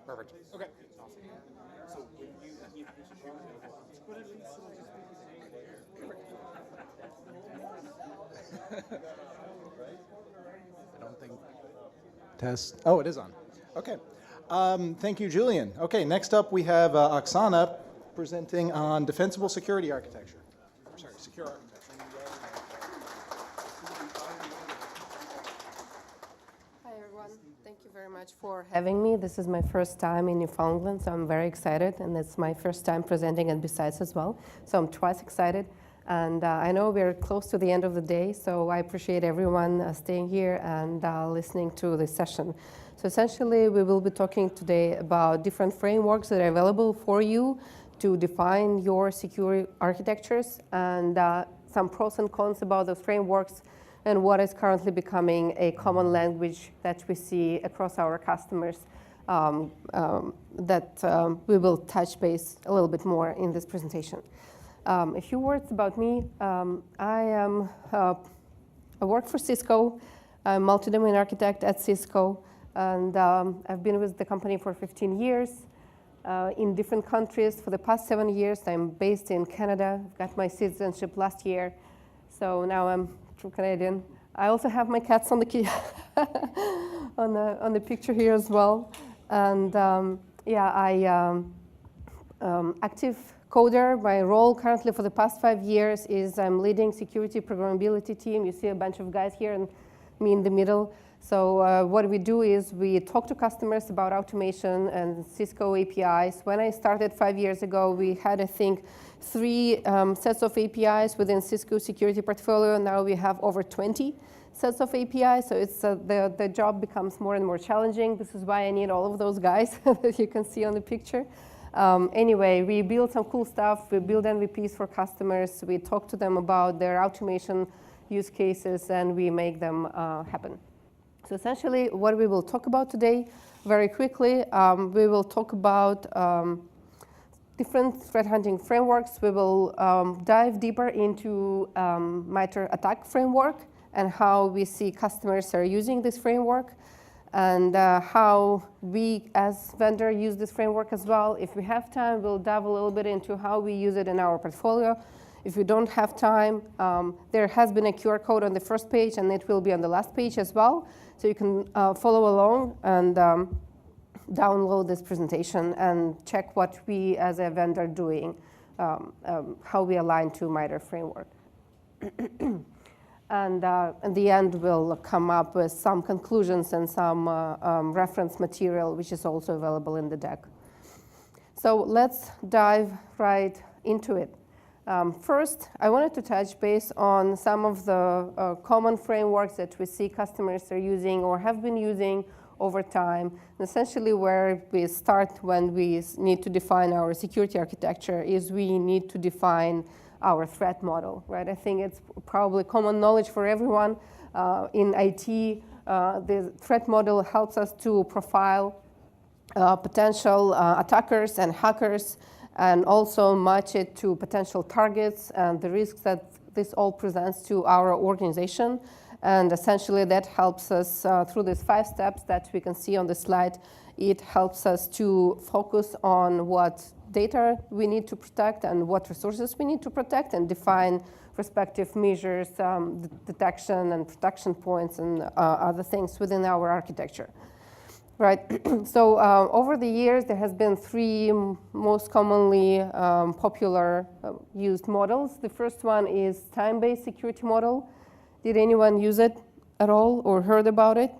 Perfect. Okay. I don't think. Test. Oh, it is on. Okay. Thank you, Julian. Okay, next up we have Oxana presenting on defensible security architecture. Sorry, secure architecture. Hi, everyone. Thank you very much for having me. This is my first time in Newfoundland, so I'm very excited. And it's my first time presenting at BSides as well. So I'm twice excited. And I know we're close to the end of the day, so I appreciate everyone staying here and listening to this session. So essentially, we will be talking today about different frameworks that are available for you to define your security architectures and some pros and cons about those frameworks and what is currently becoming a common language that we see across our customers that we will touch base a little bit more in this presentation. A few words about me. I work for Cisco. I'm a multi-domain architect at Cisco, and I've been with the company for 15 years in different countries. For the past 7 years, I'm based in Canada. I've got my citizenship last year, so now I'm true Canadian. I also have my cats on the on the picture here as well, and yeah, active coder. My role currently for the past 5 years is I'm leading security programmability team. You see a bunch of guys here and me in the middle. So what we do is we talk to customers about automation and Cisco APIs. When I started 5 years ago, we had, I think, 3 sets of APIs within Cisco security portfolio. Now we have over 20 sets of APIs. So it's the job becomes more and more challenging. This is why I need all of those guys that you can see on the picture. Anyway, we build some cool stuff. We build MVPs for customers. We talk to them about their automation use cases, and we make them happen. So essentially, what we will talk about today, very quickly, we will talk about different threat hunting frameworks. We will dive deeper into MITRE ATT&CK framework and how we see customers are using this framework, and how we as vendor use this framework as well. If we have time, we'll dive a little bit into how we use it in our portfolio. If we don't have time, there has been a QR code on the first page, and it will be on the last page as well. So you can follow along and download this presentation and check what we as a vendor doing, how we align to MITRE framework. And in the end, we'll come up with some conclusions and some reference material, which is also available in the deck. So let's dive right into it. First, I wanted to touch base on some of the common frameworks that we see customers are using or have been using over time. And essentially, where we start when we need to define our security architecture is we need to define our threat model, right? I think it's probably common knowledge for everyone. In IT, the threat model helps us to profile potential attackers and hackers, and also match it to potential targets and the risks that this all presents to our organization. And essentially, that helps us through these 5 steps that we can see on the slide. It helps us to focus on what data we need to protect and what resources we need to protect, and define respective measures, detection and protection points, and other things within our architecture. Right. So over the years, there has been 3 most commonly popular used models. The first one is time-based security model. Did anyone use it at all or heard about it?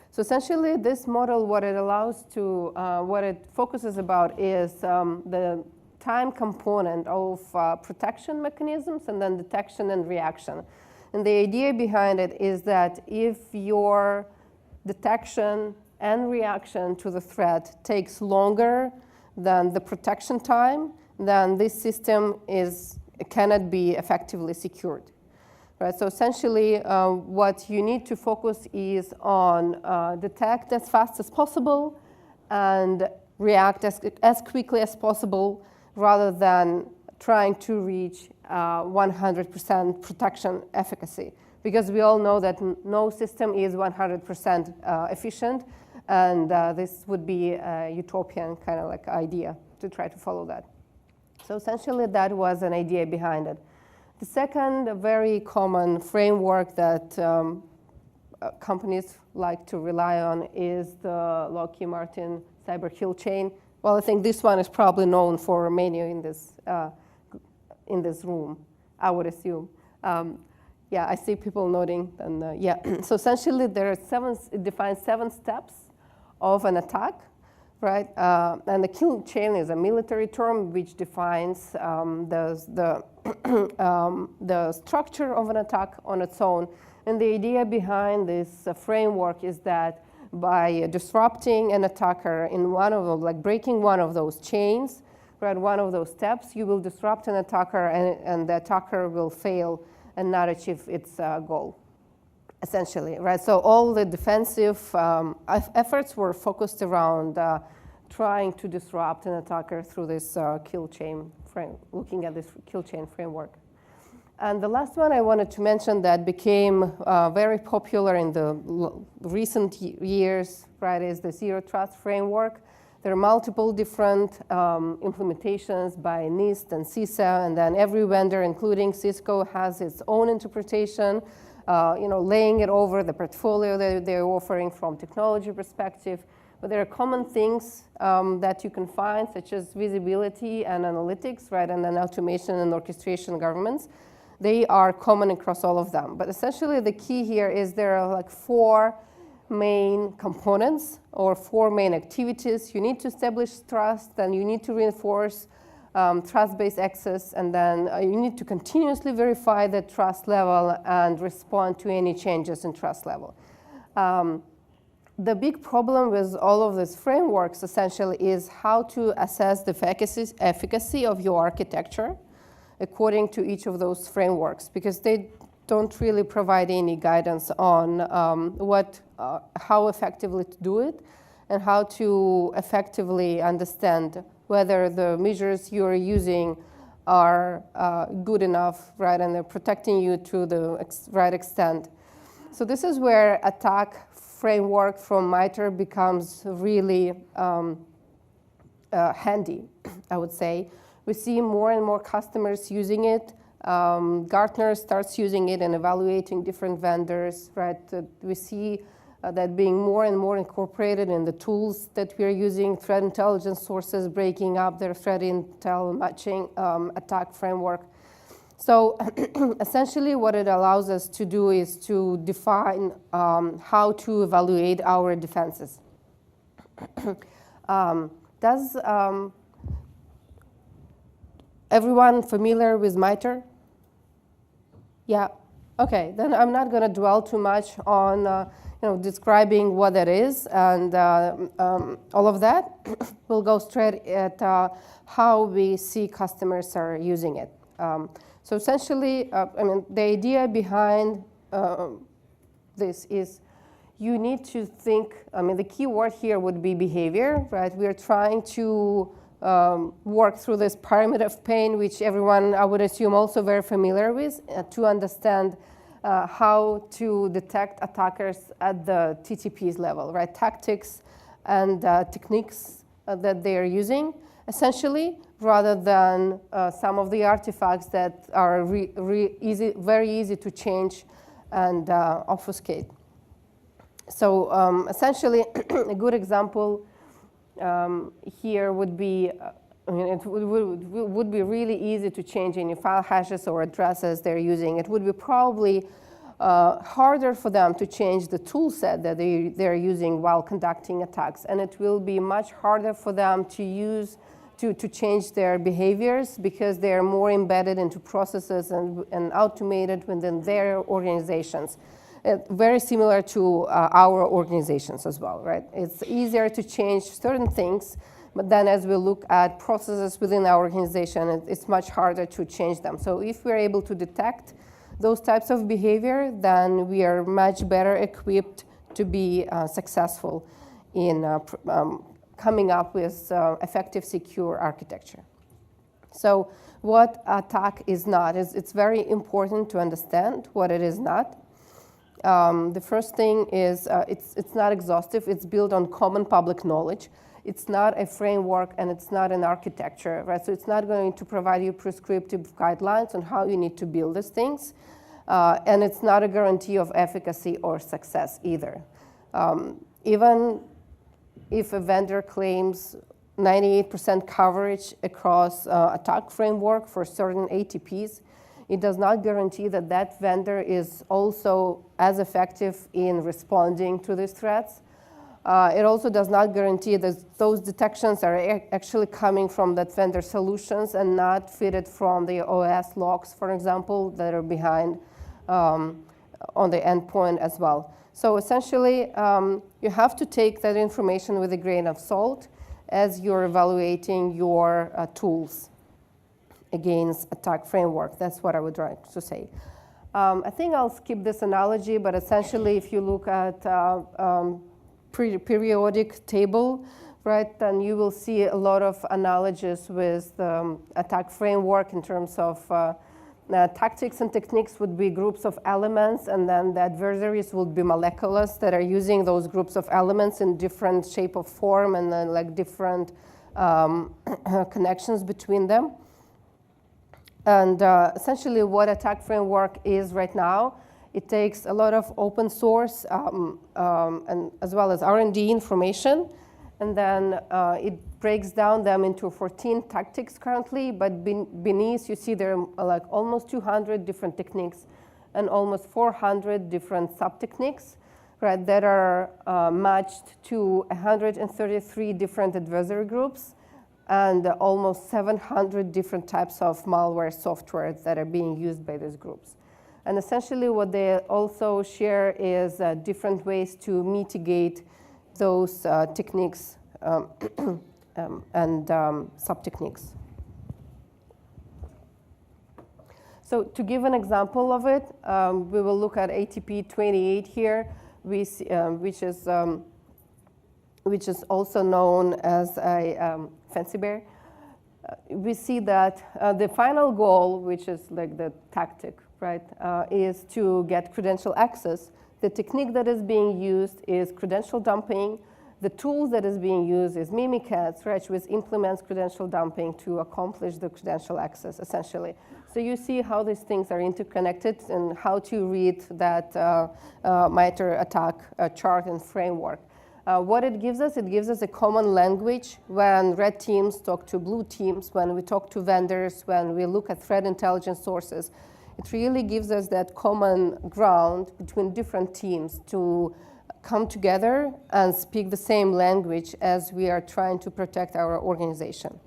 So essentially, this model, what it allows to, what it focuses about is the time component of protection mechanisms and then detection and reaction. And the idea behind it is that if your detection and reaction to the threat takes longer than the protection time, then this system cannot be effectively secured. Right? So essentially, what you need to focus is on detect as fast as possible and react as quickly as possible, rather than trying to reach 100% protection efficacy. Because we all know that no system is 100% efficient, And this would be a utopian kind of like idea to try to follow that. So essentially, that was an idea behind it. The second very common framework that companies like to rely on is the Lockheed Martin cyber kill chain. Well, I think this one is probably known for many in this room, I would assume. Yeah, I see people nodding. And yeah, so essentially, it defines 7 steps of an attack, right? And the kill chain is a military term which defines the structure of an attack on its own. And the idea behind this framework is that by disrupting an attacker in one of them, like breaking one of those chains, right, one of those steps, you will disrupt an attacker, and the attacker will fail and not achieve its goal, essentially, right? So all the defensive efforts were focused around trying to disrupt an attacker through this kill chain looking at this kill chain framework. And the last one I wanted to mention that became very popular in the recent years, right, is the Zero Trust framework. There are multiple different implementations by NIST and CISA, and then every vendor, including Cisco, has its own interpretation, laying it over the portfolio that they're offering from technology perspective. But there are common things that you can find, such as visibility and analytics, right, and then automation and orchestration governments. They are common across all of them. But essentially, the key here is there are like 4 main components or 4 main activities. You need to establish trust, then you need to reinforce trust-based access, and then you need to continuously verify the trust level and respond to any changes in trust level. The big problem with all of these frameworks essentially is how to assess the efficacy of your architecture according to each of those frameworks, because they don't really provide any guidance on how effectively to do it and how to effectively understand whether the measures you're using are good enough, right, and they're protecting you to the right extent. So this is where attack framework from MITRE becomes really handy, I would say. We see more and more customers using it. Gartner starts using it and evaluating different vendors, right? We see that being more and more incorporated in the tools that we're using, threat intelligence sources breaking up their threat intel matching attack framework. So essentially what it allows us to do is to define how to evaluate our defenses. Does everyone familiar with MITRE? Yeah, okay, then I'm not gonna dwell too much on describing what that is and all of that. We'll go straight at how we see customers are using it. So essentially, the idea behind this is you need to think, the key word here would be behavior, right? We're trying to work through this pyramid of pain, which everyone, I would assume, also very familiar with, to understand how to detect attackers at the TTP's level, right? Tactics and techniques that they are using, essentially, rather than some of the artifacts that are very easy to change and obfuscate. So essentially, a good example here would be, it would be really easy to change any file hashes or addresses they're using. It would be probably harder for them to change the tool set that they're using while conducting attacks. And it will be much harder for them to change their behaviors because they're more embedded into processes and automated within their organizations. Very similar to our organizations as well, right? It's easier to change certain things, but then as we look at processes within our organization, it's much harder to change them. So if we're able to detect those types of behavior, then we are much better equipped to be successful in coming up with effective, secure architecture. So what attack is not, it's very important to understand what it is not. The first thing is it's not exhaustive. It's built on common public knowledge. It's not a framework and it's not an architecture, right? So it's not going to provide you prescriptive guidelines on how you need to build these things. And it's not a guarantee of efficacy or success either. Even if a vendor claims 98% coverage across attack framework for certain ATPs, it does not guarantee that that vendor is also as effective in responding to these threats. It also does not guarantee that those detections are actually coming from that vendor solutions and not fitted from the OS logs, for example, that are behind on the endpoint as well. So essentially, you have to take that information with a grain of salt as you're evaluating your tools against attack framework. That's what I would like to say. I think I'll skip this analogy, but essentially, if you look at periodic table, right, then you will see a lot of analogies with the attack framework in terms of tactics and techniques would be groups of elements, and then the adversaries would be moleculars that are using those groups of elements in different shape or form, and then like different connections between them. And essentially what attack framework is right now, it takes a lot of open source and as well as R&D information, and then it breaks down them into 14 tactics currently, but beneath you see there are like almost 200 different techniques and almost 400 different sub-techniques, right, that are matched to 133 different adversary groups and almost 700 different types of malware software that are being used by these groups. And essentially what they also share is different ways to mitigate those techniques and sub-techniques. So to give an example of it, we will look at ATP 28 here, which is also known as a fancy bear. We see that the final goal, which is like the tactic, right, is to get credential access. The technique that is being used is credential dumping. The tools that is being used is Mimikatz, right, which implements credential dumping to accomplish the credential access, essentially. So you see how these things are interconnected and how to read that MITRE ATT&CK chart and framework. What it gives us a common language when red teams talk to blue teams, when we talk to vendors, when we look at threat intelligence sources. It really gives us that common ground between different teams to come together and speak the same language as we are trying to protect our organization.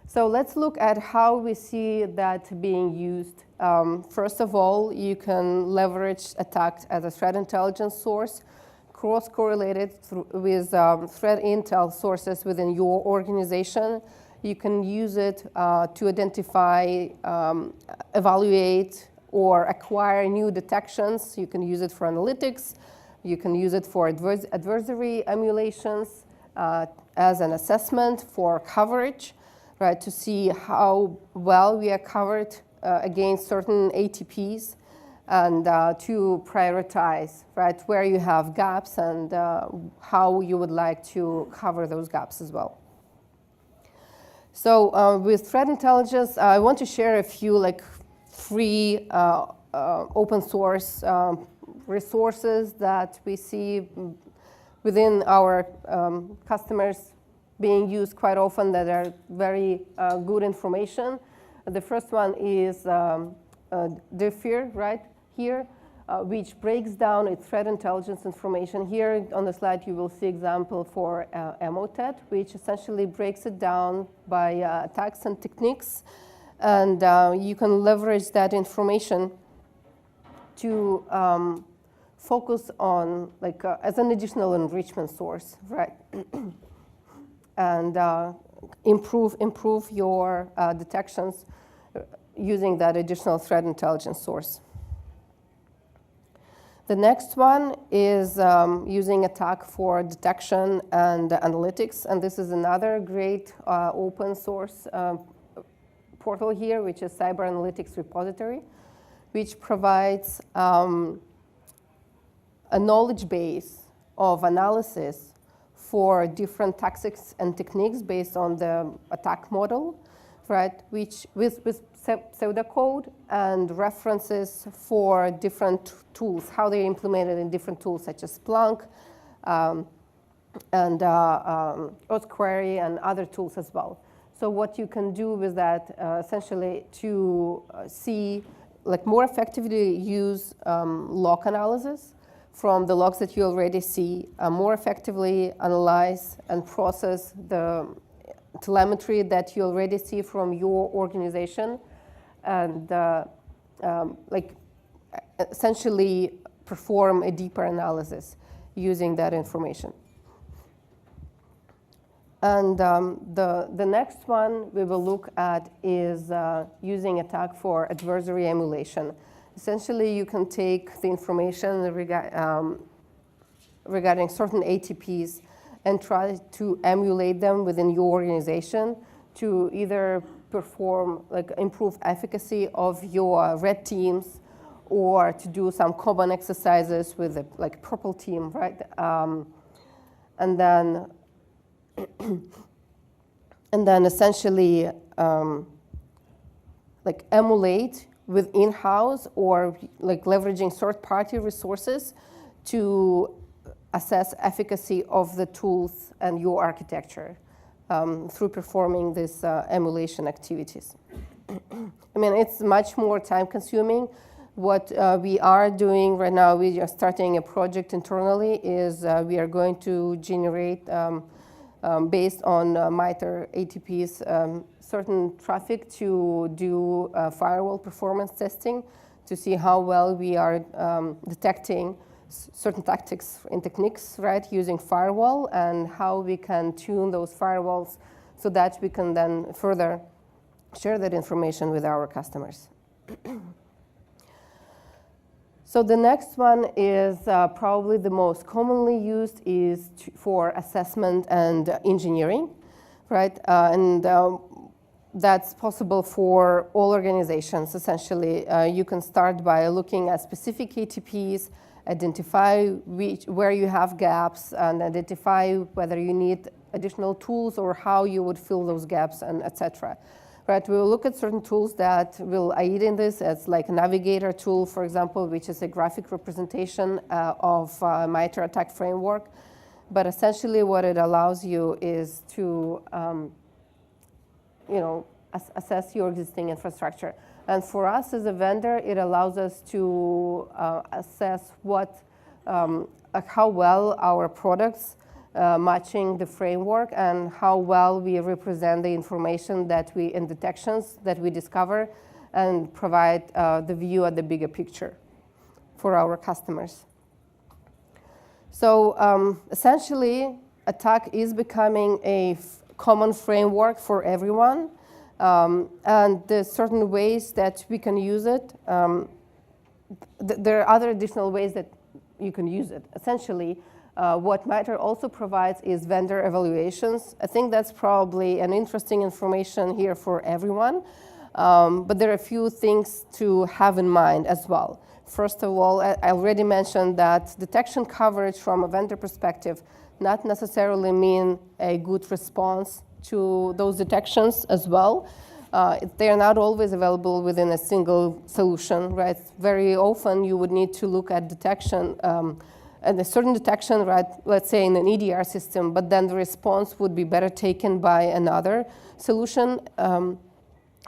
So let's look at how we see that being used. First of all, you can leverage attack as a threat intelligence source, cross-correlated with threat intel sources within your organization. You can use it to identify, evaluate, or acquire new detections. You can use it for analytics. You can use it for adversary emulations as an assessment for coverage, right, to see how well we are covered against certain ATPs, and to prioritize, right, where you have gaps and how you would like to cover those gaps as well. So with threat intelligence, I want to share a few like free open source resources that we see within our customers being used quite often that are very good information. The first one is DFIR, right here, which breaks down its threat intelligence information. Here on the slide, you will see example for Emotet, which essentially breaks it down by attacks and techniques. And you can leverage that information to focus on, like, as an additional enrichment source, right? And improve your detections using that additional threat intelligence source. The next one is using attack for detection and analytics. And this is another great open source portal here, which is Cyber Analytics Repository, which provides a knowledge base of analysis for different tactics and techniques based on the attack model, right? Which with pseudocode and references for different tools, how they're implemented in different tools such as Splunk and Query and other tools as well. So what you can do with that, essentially, to see, like, more effectively use log analysis from the logs that you already see, more effectively analyze and process the telemetry that you already see from your organization, and like, essentially perform a deeper analysis using that information. And the next one we will look at is using attack for adversary emulation. Essentially, you can take the information regarding certain ATPs and try to emulate them within your organization to either perform, like, improve efficacy of your red teams, or to do some common exercises with a, like, purple team, right? And then essentially like emulate with in-house or like leveraging third-party resources to assess efficacy of the tools and your architecture through performing these emulation activities. I mean, it's much more time-consuming. What we are doing right now, we are starting a project internally, is we are going to generate based on MITRE ATPs, certain traffic to do firewall performance testing to see how well we are detecting certain tactics and techniques, right, using firewall, and how we can tune those firewalls so that we can then further share that information with our customers. So the next one is probably the most commonly used is for assessment and engineering, right? That's possible for all organizations, essentially. You can start by looking at specific ATPs, identify where you have gaps, and identify whether you need additional tools or how you would fill those gaps, and et cetera. Right, we'll look at certain tools that will aid in this, as like a navigator tool, for example, which is a graphic representation of MITRE attack framework. But essentially what it allows you is to assess your existing infrastructure. And for us as a vendor, it allows us to assess how well our products matching the framework and how well we represent the information and detections that we discover, and provide the view at the bigger picture for our customers. So essentially, attack is becoming a common framework for everyone, and there's certain ways that we can use it. There are other additional ways that you can use it. Essentially, what MITRE also provides is vendor evaluations. I think that's probably an interesting information here for everyone, but there are a few things to have in mind as well. First of all, I already mentioned that detection coverage from a vendor perspective not necessarily mean a good response to those detections as well. They are not always available within a single solution, right? Very often you would need to look at detection and a certain detection, right, let's say in an EDR system, but then the response would be better taken by another solution.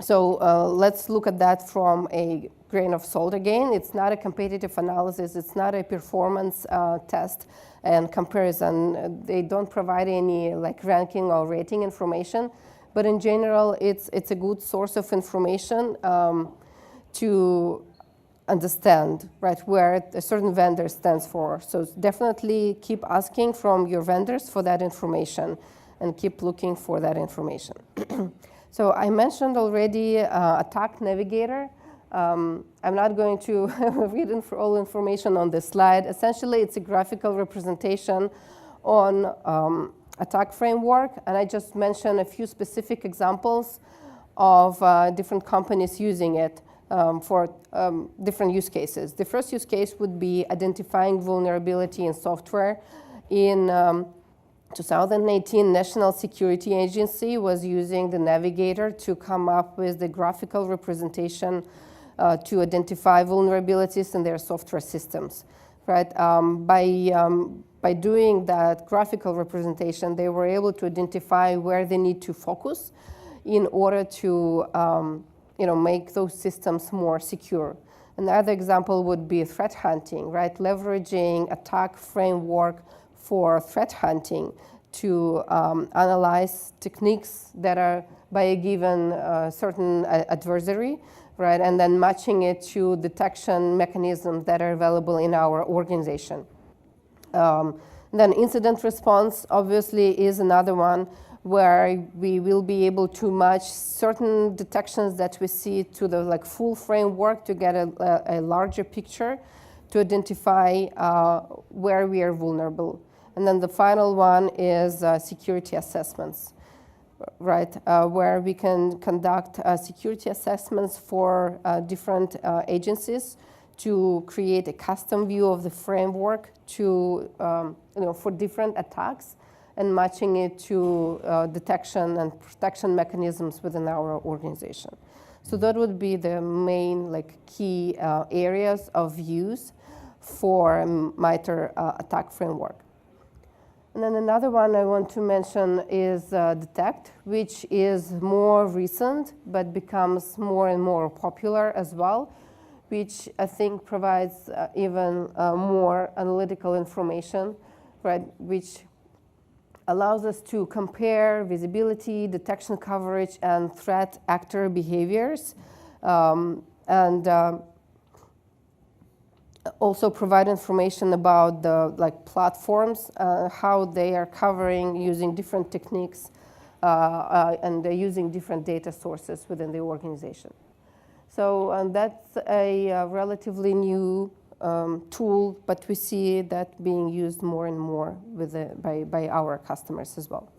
So let's look at that from a grain of salt again. It's not a competitive analysis. It's not a performance test and comparison. They don't provide any like ranking or rating information, but in general, it's a good source of information to understand, right, where a certain vendor stands for. So definitely keep asking from your vendors for that information and keep looking for that information. So I mentioned already Attack Navigator. I'm not going to read all information on this slide. Essentially, it's a graphical representation on attack framework, and I just mentioned a few specific examples of different companies using it. for different use cases. The first use case would be identifying vulnerability in software. In 2018, National Security Agency was using the Navigator to come up with the graphical representation to identify vulnerabilities in their software systems. Right? By doing that graphical representation, they were able to identify where they need to focus in order to make those systems more secure. Another example would be threat hunting, right? Leveraging attack framework for threat hunting to analyze techniques that are by a given certain adversary, right? And then matching it to detection mechanisms that are available in our organization. Then incident response obviously is another one where we will be able to match certain detections that we see to the full framework to get a larger picture to identify where we are vulnerable. And then the final one is security assessments, right? Where we can conduct security assessments for different agencies to create a custom view of the framework to, for different attacks and matching it to detection and protection mechanisms within our organization. So that would be the main key areas of use for MITRE attack framework. And then another one I want to mention is Detect, which is more recent but becomes more and more popular as well, which I think provides even more analytical information, right, which allows us to compare visibility, detection coverage, and threat actor behaviors, and also provide information about the platforms, how they are covering using different techniques, and they're using different data sources within the organization. So that's a relatively new tool, but we see that being used more and more by our customers as well.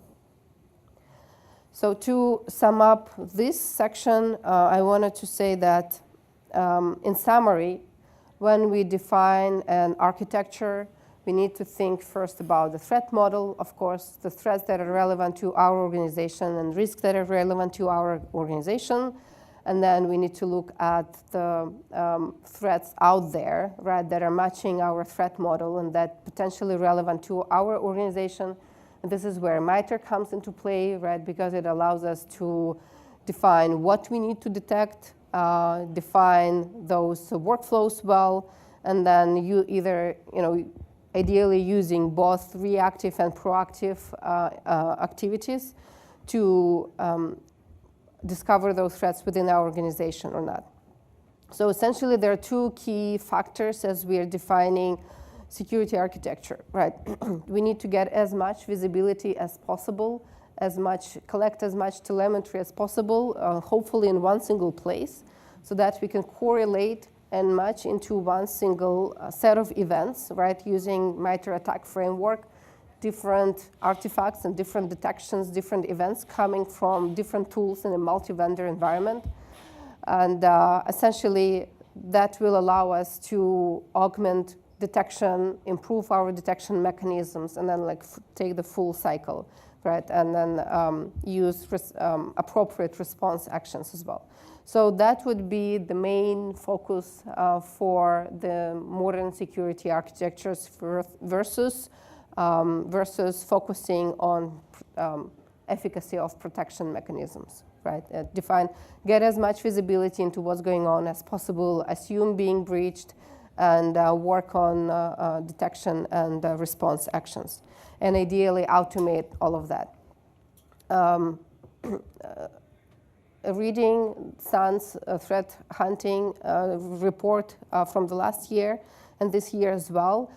So to sum up this section, I wanted to say that in summary, when we define an architecture, we need to think first about the threat model, of course, the threats that are relevant to our organization and risks that are relevant to our organization. And then we need to look at the threats out there, right, that are matching our threat model and that potentially relevant to our organization. And this is where MITRE comes into play, right, because it allows us to define what we need to detect, define those workflows well, and then you either, ideally using both reactive and proactive activities to discover those threats within our organization or not. So essentially, there are two key factors as we are defining security architecture, right? We need to get as much visibility as possible, collect as much telemetry as possible, hopefully in one single place, so that we can correlate and match into one single set of events, right, using MITRE attack framework, different artifacts and different detections, different events coming from different tools in a multi-vendor environment. And essentially, that will allow us to augment detection, improve our detection mechanisms, and then take the full cycle, right? And then use appropriate response actions as well. So that would be the main focus for the modern security architectures versus focusing on efficacy of protection mechanisms, right? Get as much visibility into what's going on as possible, assume being breached, and work on detection and response actions, and ideally automate all of that. Reading Sun's threat hunting report from the last year and this year as well,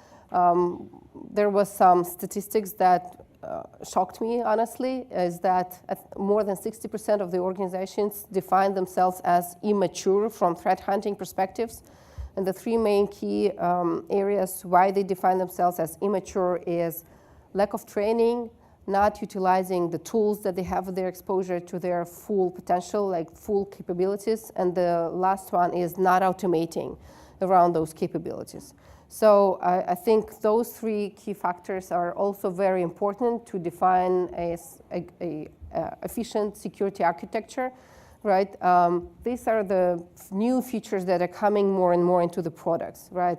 there was some statistics that shocked me, honestly, is that more than 60% of the organizations define themselves as immature from threat hunting perspectives. And the three main key areas why they define themselves as immature is lack of training, not utilizing the tools that they have at their exposure to their full potential, like full capabilities. And the last one is not automating around those capabilities. So I think those three key factors are also very important to define a efficient security architecture, right? These are the new features that are coming more and more into the products, right?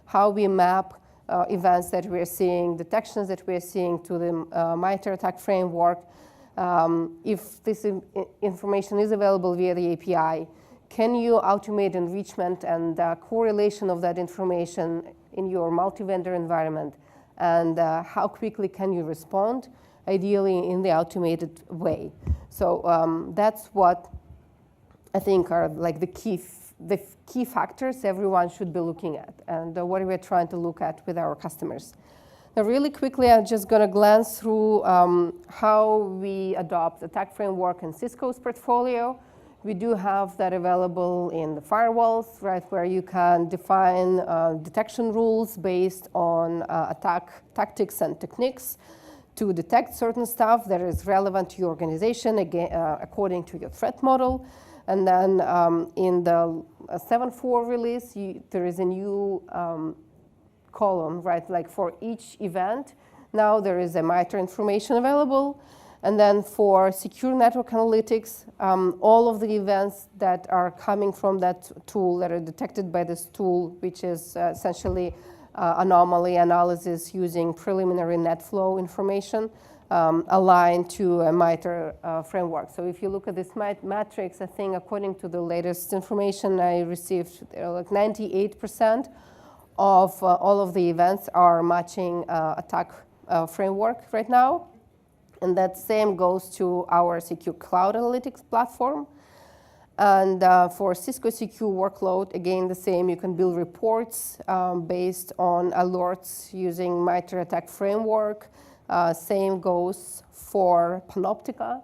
How we map events that we're seeing, detections that we're seeing to the MITRE ATT&CK framework. If this information is available via the API, can you automate enrichment and correlation of that information in your multi-vendor environment? And how quickly can you respond, ideally in the automated way? So that's what I think are like the key factors everyone should be looking at, and what we're trying to look at with our customers. Now, really quickly, I'm just going to glance through how we adopt the attack framework in Cisco's portfolio. We do have that available in the firewalls, right, where you can define detection rules based on attack tactics and techniques to detect certain stuff that is relevant to your organization, again, according to your threat model. And then in the 7.4 release, there is a new column, right, like for each event. Now there is a MITRE information available. And then for secure network analytics, all of the events that are coming from that tool, that are detected by this tool, which is essentially anomaly analysis using preliminary net flow information, aligned to a MITRE framework. So if you look at this matrix, I think according to the latest information I received, like 98% of all of the events are matching attack framework right now. And that same goes to our secure cloud analytics platform. And for Cisco Secure Workload, again, the same. You can build reports based on alerts using MITRE ATT&CK framework. Same goes for Panoptica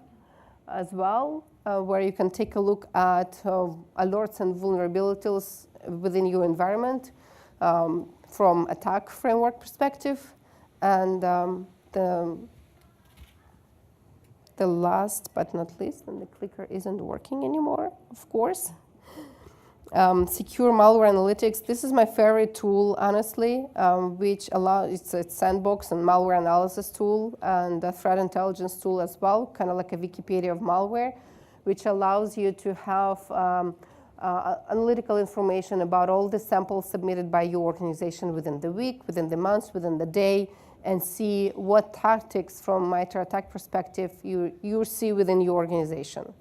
as well, where you can take a look at alerts and vulnerabilities within your environment from attack framework perspective. And the last but not least, and the clicker isn't working anymore, of course. Secure malware analytics. This is my favorite tool, honestly, which allows, it's a sandbox and malware analysis tool and a threat intelligence tool as well, kind of like a Wikipedia of malware, which allows you to have analytical information about all the samples submitted by your organization within the week, within the month, within the day, and see what tactics from MITRE ATT&CK perspective you see within your organization.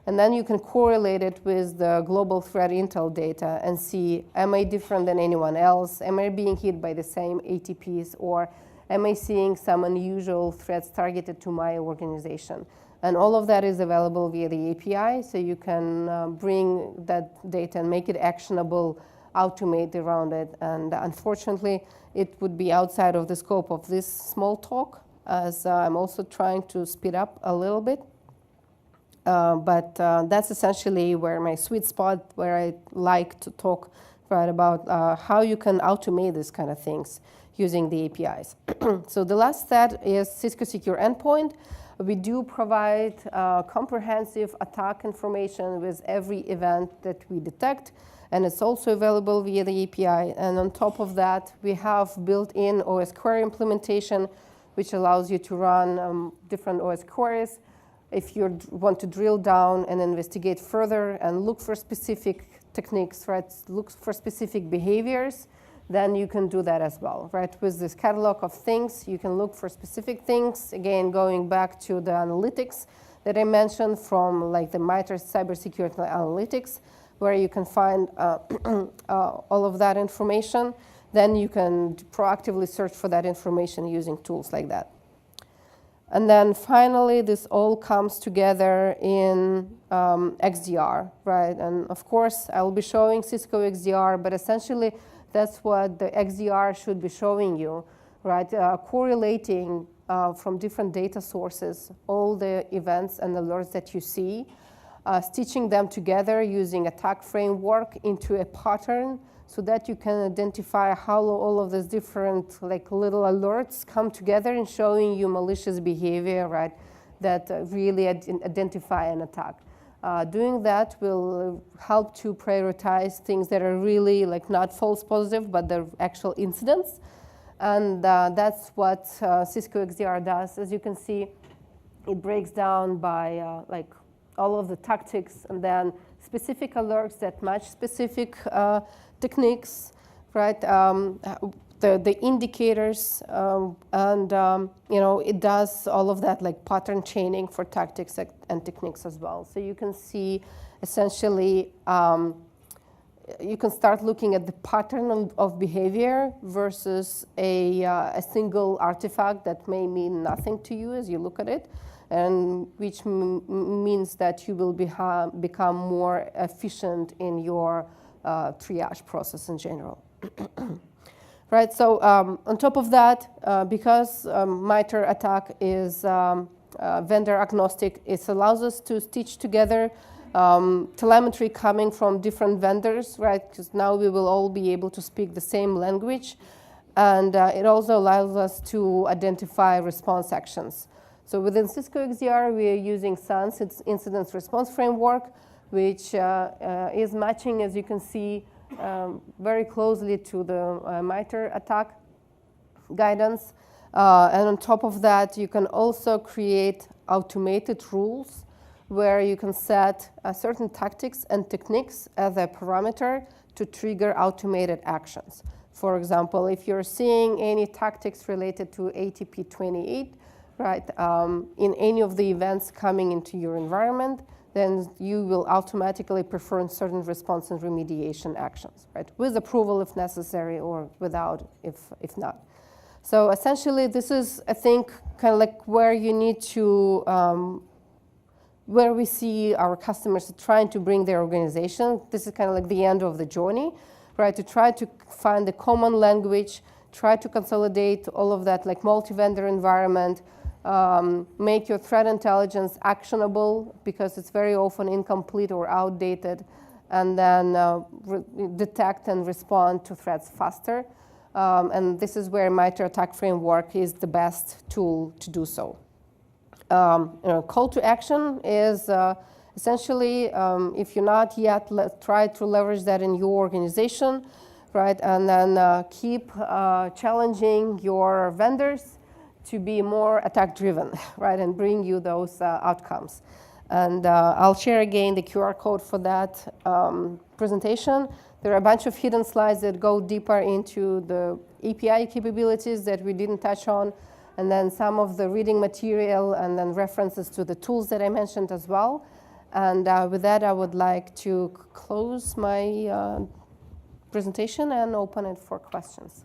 And then you can correlate it with the global threat intel data and see, am I different than anyone else? Am I being hit by the same ATPs? Or am I seeing some unusual threats targeted to my organization? And all of that is available via the API, so you can bring that data and make it actionable, automate around it. And unfortunately, it would be outside of the scope of this small talk, as I'm also trying to speed up a little bit. But that's essentially where my sweet spot, where I like to talk right about how you can automate these kind of things using the APIs. So the last set is Cisco Secure Endpoint. We do provide comprehensive attack information with every event that we detect. And it's also available via the API. And on top of that, we have built-in OS query implementation, which allows you to run different OS queries. If you want to drill down and investigate further and look for specific techniques, right, look for specific behaviors, then you can do that as well, right? With this catalog of things, you can look for specific things. Again, going back to the analytics that I mentioned from like the MITRE cybersecurity analytics, where you can find all of that information. Then you can proactively search for that information using tools like that. And then finally, this all comes together in XDR, right? And of course, I will be showing Cisco XDR, but essentially, that's what the XDR should be showing you, right? Correlating from different data sources, all the events and alerts that you see, stitching them together using attack framework into a pattern so that you can identify how all of these different like little alerts come together in showing you malicious behavior, right, that really identify an attack. Doing that will help to prioritize things that are really like not false positive, but they're actual incidents. And that's what Cisco XDR does. As you can see, it breaks down by like all of the tactics and then specific alerts that match specific techniques, right? The indicators, and you know, it does all of that like pattern chaining for tactics and techniques as well. So you can see essentially, you can start looking at the pattern of behavior versus a single artifact that may mean nothing to you as you look at it, and which means that you will become more efficient in your triage process in general. Right, so on top of that, because MITRE ATT&CK is vendor agnostic, it allows us to stitch together telemetry coming from different vendors, right? Because now we will all be able to speak the same language. And it also allows us to identify response actions. So within Cisco XDR, we are using SANS, its incident response framework, which is matching, as you can see, very closely to the MITRE ATT&CK guidance. And on top of that, you can also create automated rules where you can set certain tactics and techniques as a parameter to trigger automated actions. For example, if you're seeing any tactics related to ATP 28, right, in any of the events coming into your environment, then you will automatically perform certain response and remediation actions, right, with approval if necessary or without if not. So essentially, this is, I think, kind of like where you need to, where we see our customers trying to bring their organization. This is kind of like the end of the journey, right, to try to find the common language, try to consolidate all of that like multi-vendor environment, make your threat intelligence actionable because it's very often incomplete or outdated, and then detect and respond to threats faster. And this is where MITRE ATT&CK framework is the best tool to do so. Call to action is essentially, if you're not yet, try to leverage that in your organization, right? And then keep challenging your vendors to be more attack-driven, right, and bring you those outcomes. And I'll share again the QR code for that presentation. There are a bunch of hidden slides that go deeper into the API capabilities that we didn't touch on, and then some of the reading material, and then references to the tools that I mentioned as well. And with that, I would like to close my presentation and open it for questions.